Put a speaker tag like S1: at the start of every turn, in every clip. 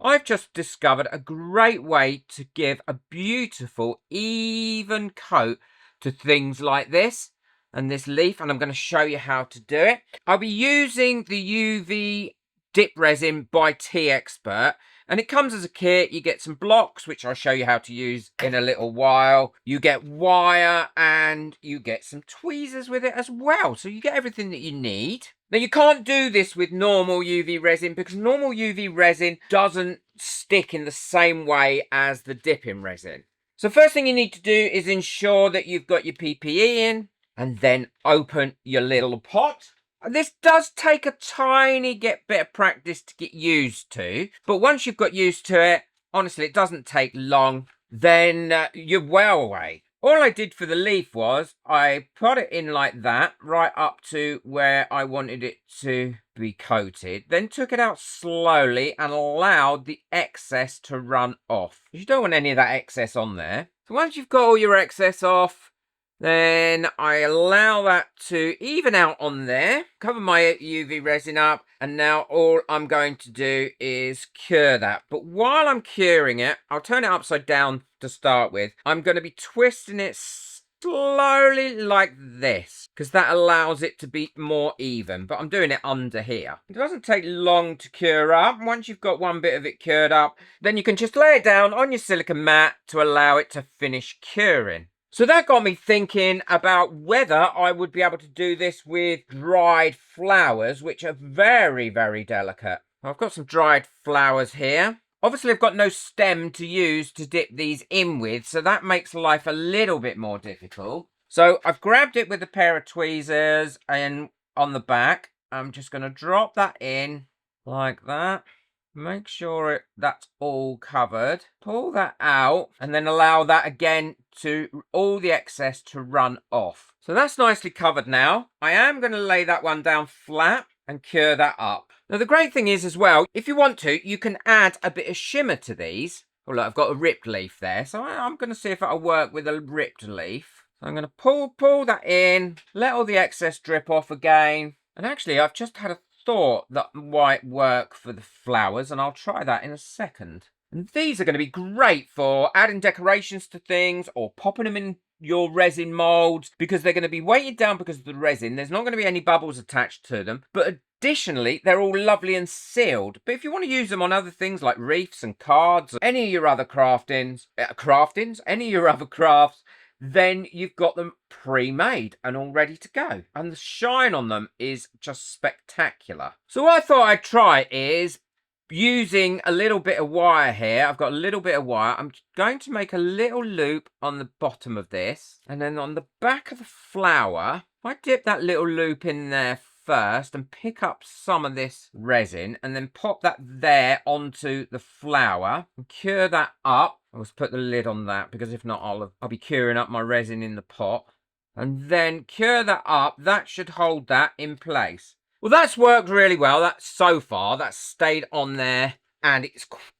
S1: I've just discovered a great way to give a beautiful, even coat to things like this and this leaf, and I'm going to show you how to do it. I'll be using the UV dip resin by Tea Expert, and it comes as a kit. You get some blocks, which I'll show you how to use in a little while. You get wire and you get some tweezers with it as well. So you get everything that you need. Now, you can't do this with normal UV resin because normal UV resin doesn't stick in the same way as the dipping resin. So first thing you need to do is ensure that you've got your PPE in and then open your little pot. This does take a tiny bit of practice to get used to, but once you've got used to it, honestly, it doesn't take long, then you're well away. All I did for the leaf was I put it in like that, right up to where I wanted it to be coated, then took it out slowly and allowed the excess to run off. You don't want any of that excess on there. So once you've got all your excess off, then I allow that to even out on there, cover my UV resin up, and now all I'm going to do is cure that. But while I'm curing it, I'll turn it upside down to start with. I'm going to be twisting it slowly like this, because that allows it to be more even, but I'm doing it under here. It doesn't take long to cure up. Once you've got one bit of it cured up, then you can just lay it down on your silicone mat to allow it to finish curing. So that got me thinking about whether I would be able to do this with dried flowers, which are very, very delicate. I've got some dried flowers here. Obviously, I've got no stem to use to dip these in with, so that makes life a little bit more difficult. So I've grabbed it with a pair of tweezers and on the back, I'm just going to drop that in like that. Make sure that's all covered. Pull that out and then allow that again to all the excess to run off. So that's nicely covered now. I am going to lay that one down flat and cure that up. Now the great thing is as well, if you want to, you can add a bit of shimmer to these. Oh look, I've got a ripped leaf there. So I'm going to see if it'll work with a ripped leaf. So I'm going to pull that in, let all the excess drip off again. And actually I've just had a thought that might work for the flowers, and I'll try that in a second. And these are going to be great for adding decorations to things or popping them in your resin molds, because they're going to be weighted down because of the resin. There's not going to be any bubbles attached to them, but additionally they're all lovely and sealed. But if you want to use them on other things like wreaths and cards, or any of your other any of your other crafts, then you've got them pre-made and all ready to go. And the shine on them is just spectacular. So what I thought I'd try is using a little bit of wire here. I've got a little bit of wire. I'm going to make a little loop on the bottom of this. And then on the back of the flower, if I dip that little loop in there first and pick up some of this resin and then pop that there onto the flower and cure that up. I'll just put the lid on that, because if not, I'll be curing up my resin in the pot. And then cure that up. That should hold that in place. Well, that's worked really well. That's so far. That's stayed on there. And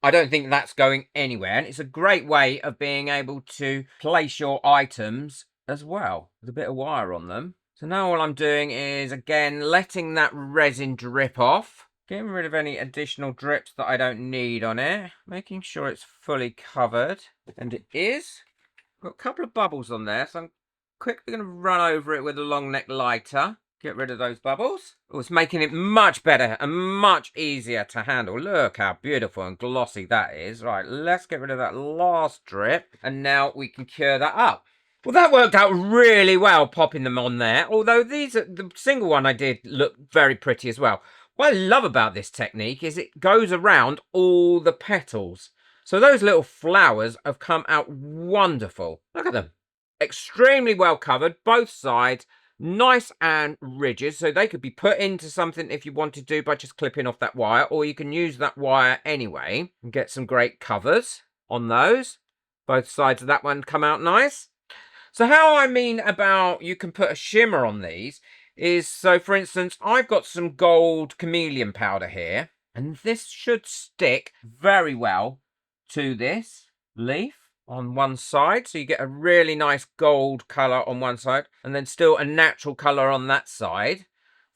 S1: I don't think that's going anywhere. And it's a great way of being able to place your items as well, with a bit of wire on them. So now all I'm doing is, again, letting that resin drip off. Getting rid of any additional drips that I don't need on it. Making sure it's fully covered. And it is. Got a couple of bubbles on there, so I'm quickly going to run over it with a long neck lighter. Get rid of those bubbles. Oh, it's making it much better and much easier to handle. Look how beautiful and glossy that is. Right, let's get rid of that last drip. And now we can cure that up. Well, that worked out really well, popping them on there. Although the single one I did look very pretty as well. What I love about this technique is it goes around all the petals. So those little flowers have come out wonderful. Look at them. Extremely well covered, both sides. Nice and rigid, so they could be put into something if you wanted to by just clipping off that wire, or you can use that wire anyway and get some great covers on those. Both sides of that one come out nice. So how I mean about you can put a shimmer on these is, so for instance, I've got some gold chameleon powder here, and this should stick very well to this leaf on one side, so you get a really nice gold colour on one side and then still a natural colour on that side.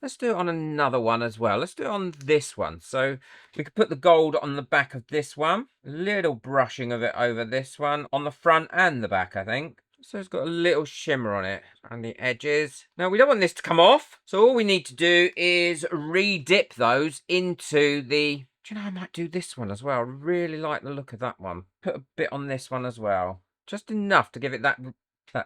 S1: Let's do it on another one as well. Let's do it on this one. So we could put the gold on the back of this one. A little brushing of it over this one on the front and the back, I think. So it's got a little shimmer on it and the edges. Now we don't want this to come off. So all we need to do is re-dip those into the... Do you know, I might do this one as well. I really like the look of that one. Put a bit on this one as well. Just enough to give it that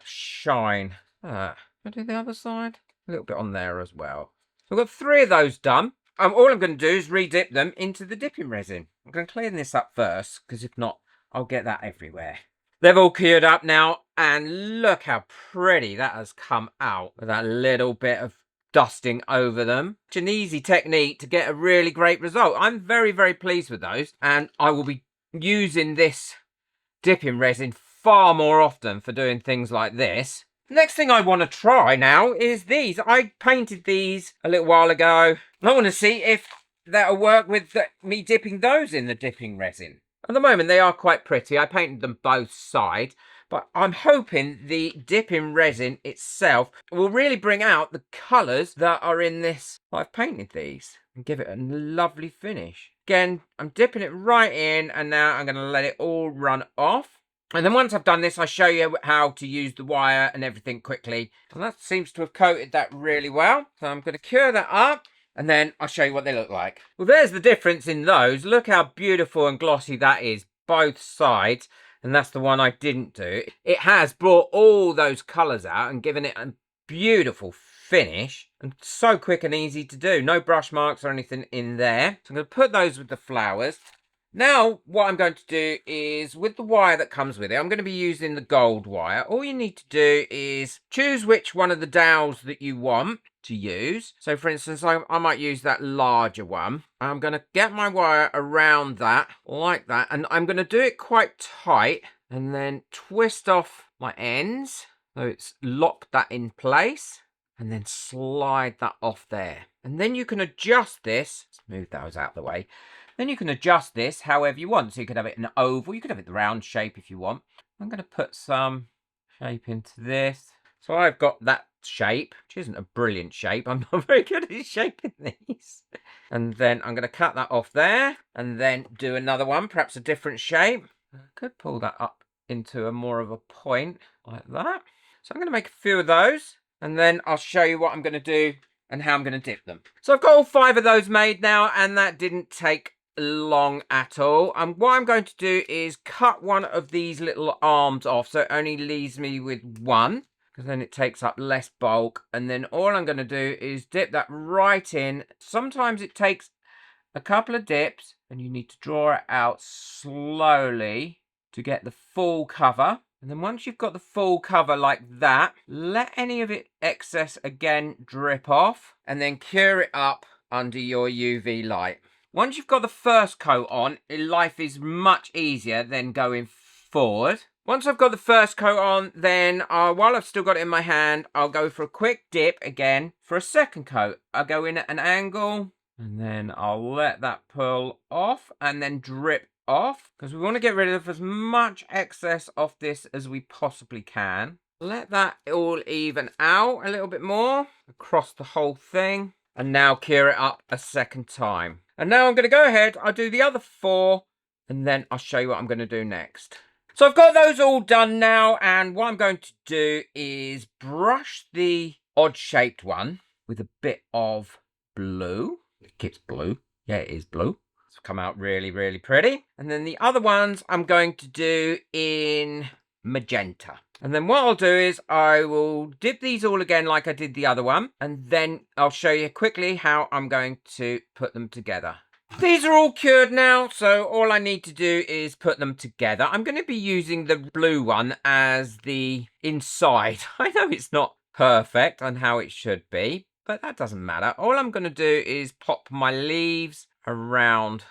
S1: shine. I'll do the other side. A little bit on there as well. So we've got 3 of those done. All I'm going to do is re-dip them into the dipping resin. I'm going to clean this up first, because if not, I'll get that everywhere. They've all cured up now, and look how pretty that has come out with that little bit of dusting over them. It's an easy technique to get a really great result. I'm very, very pleased with those, and I will be using this dipping resin far more often for doing things like this. Next thing I want to try now is these. I painted these a little while ago. I want to see if that'll work with me dipping those in the dipping resin. At the moment, they are quite pretty. I painted them both sides, but I'm hoping the dipping resin itself will really bring out the colours that are in this. I've painted these and give it a lovely finish. Again, I'm dipping it right in, and now I'm going to let it all run off. And then once I've done this, I show you how to use the wire and everything quickly. And that seems to have coated that really well. So I'm going to cure that up, and then I'll show you what they look like. Well, there's the difference in those. Look how beautiful and glossy that is, both sides. And that's the one I didn't do. It has brought all those colours out and given it a beautiful finish. And so quick and easy to do. No brush marks or anything in there. So I'm going to put those with the flowers. Now, what I'm going to do is, with the wire that comes with it, I'm going to be using the gold wire. All you need to do is choose which one of the dowels that you want to use. So, for instance, I might use that larger one. I'm going to get my wire around that, like that, and I'm going to do it quite tight, and then twist off my ends, so it's locked that in place, and then slide that off there. And then you can adjust this, smooth those out of the way. Then you can adjust this however you want. So you could have it an oval. You could have it the round shape if you want. I'm going to put some shape into this. So I've got that shape, which isn't a brilliant shape. I'm not very good at shaping these. And then I'm going to cut that off there. And then do another one, perhaps a different shape. I could pull that up into a more of a point like that. So I'm going to make a few of those. And then I'll show you what I'm going to do and how I'm going to dip them. So I've got all 5 of those made now, and that didn't take long at all. And what I'm going to do is cut one of these little arms off, so it only leaves me with one, because then it takes up less bulk. And then all I'm going to do is dip that right in. Sometimes it takes a couple of dips, and you need to draw it out slowly to get the full cover. And then once you've got the full cover like that, let any of it excess again drip off, and then cure it up under your UV light. Once you've got the first coat on, life is much easier than going forward. Once I've got the first coat on, then while I've still got it in my hand, I'll go for a quick dip again for a second coat. I'll go in at an angle, and then I'll let that pull off and then drip off, because we want to get rid of as much excess of this as we possibly can. Let that all even out a little bit more across the whole thing, and now cure it up a second time. And now I'm going to go ahead, I'll do the other 4, and then I'll show you what I'm going to do next. So I've got those all done now, and what I'm going to do is brush the odd shaped one with a bit of blue. It's blue. Yeah, it is blue. It's come out really, really pretty. And then the other ones I'm going to do in magenta. And then what I'll do is I will dip these all again like I did the other one, and then I'll show you quickly how I'm going to put them together. These are all cured now, so all I need to do is put them together. I'm going to be using the blue one as the inside. I know it's not perfect on how it should be, but that doesn't matter. All I'm going to do is pop my leaves around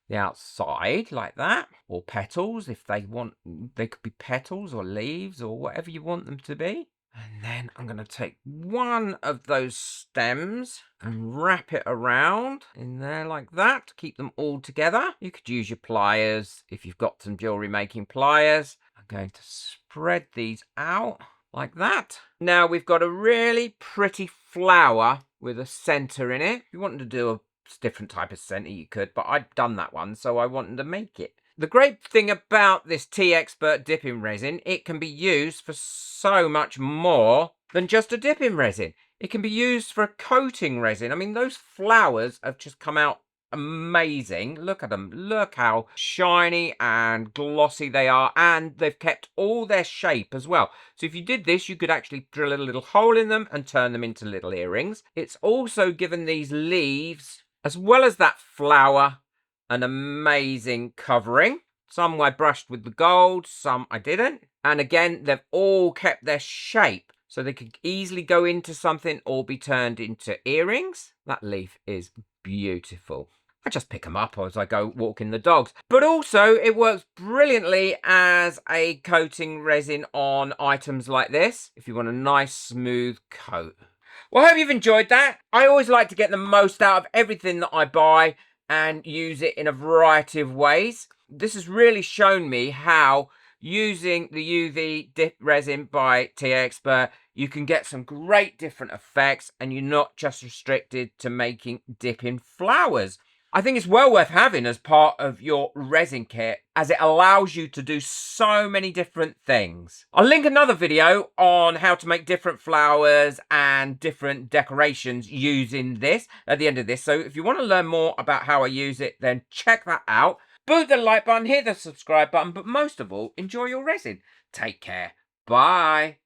S1: the outside like that, or petals if they want. They could be petals or leaves or whatever you want them to be. And then I'm going to take one of those stems and wrap it around in there like that to keep them all together. You could use your pliers if you've got some jewellery making pliers. I'm going to spread these out like that. Now we've got a really pretty flower with a centre in it. If you wanted to do a different type of centre, you could, but I'd done that one, so I wanted to make it. The great thing about this Tea Expert dipping resin, it can be used for so much more than just a dipping resin. It can be used for a coating resin. I mean, those flowers have just come out amazing. Look at them. Look how shiny and glossy they are, and they've kept all their shape as well. So if you did this, you could actually drill a little hole in them and turn them into little earrings. It's also given these leaves, as well as that flower, an amazing covering. Some I brushed with the gold, some I didn't. And again, they've all kept their shape, so they could easily go into something or be turned into earrings. That leaf is beautiful. I just pick them up as I go walking the dogs. But also, it works brilliantly as a coating resin on items like this, if you want a nice smooth coat. Well, I hope you've enjoyed that. I always like to get the most out of everything that I buy and use it in a variety of ways. This has really shown me how using the UV dip resin by Tea Expert, you can get some great different effects, and you're not just restricted to making dipping flowers. I think it's well worth having as part of your resin kit, as it allows you to do so many different things. I'll link another video on how to make different flowers and different decorations using this at the end of this. So if you want to learn more about how I use it, then check that out. Boot the like button, hit the subscribe button, but most of all, enjoy your resin. Take care. Bye.